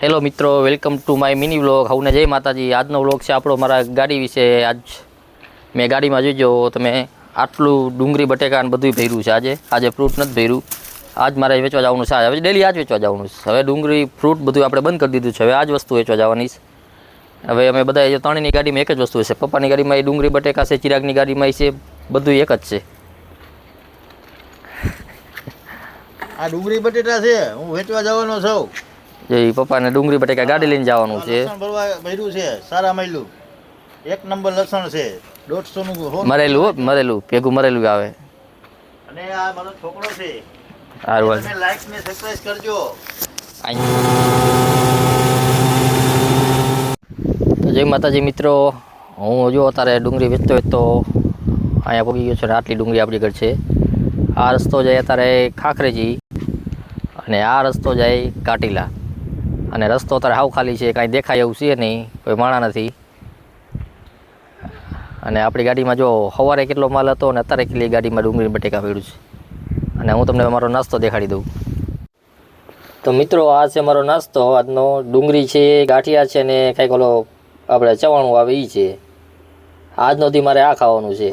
Hello મિત્રો, welcome to my mini vlog. હવને જય માતાજી. આજનો વ્લોગ છે આપણો મારા ગાડી વિશે. આજ મેં ગાડીમાં જોઈજો તમે આટલું ડુંગળી બટેકા ને બધું ભર્યું છે. આજે ફ્રૂટ નથી ભર્યું. આજ મારે વેચવા જવાનું છે. હવે ડેલી આજ વેચવા જવાનું છે. હવે ડુંગળી ફ્રૂટ બધું આપણે બંધ કરી દીધું છે. હવે આ જ વસ્તુ વેચવા જવાની છે. હવે અમે બધા ત્રણેયની ગાડીમાં એક જ વસ્તુ છે. પપ્પાની ગાડીમાં એ ડુંગળી બટેકા છે, ચિરાગની ગાડીમાં છે, બધું એક જ છે. આ ડુંગળી બટેટા છે, હું વેચવા જવાનો છું. જે પપ્પાને ડુંગળી બટેકા ગાડી લઈને જવાનું છે. લસણ ભરવા ભર્યું છે, સારા મૈલું 1 નંબર લસણ છે. 150 નું મરેલું ભેગું મરેલું આવે. અને આ મારો છોકરો છે. સારું, તમે લાઈક ને સબસ્ક્રાઇબ કરજો. જય માતાજી મિત્રો. હું જો અત્યારે ડુંગળી વેચતો હોય તો અહીંયા પહોંચી ગયો છે. આટલી ડુંગળી આપણી ઘર છે. આ રસ્તો જાય અત્યારે ખાખરેજી અને આ રસ્તો જાય કાટીલા. અને રસ્તો અત્યારે હાવ ખાલી છે, કાંઈ દેખાય એવું છે નહીં, કોઈ માણા નથી. અને આપણી ગાડીમાં જો સવારે કેટલો માલ હતો અને અત્યારે કેટલી ગાડીમાં ડુંગળી બટેકા પડ્યું છે. અને હું તમને મારો નાસ્તો દેખાડી દઉં. તો મિત્રો, આ છે મારો નાસ્તો આજનો. ડુંગળી છે, ગાંઠિયા છે ને કંઈક ઓલો આપણે ચવાણું આવે એ છે. આજનો દી મારે આ ખાવાનું છે.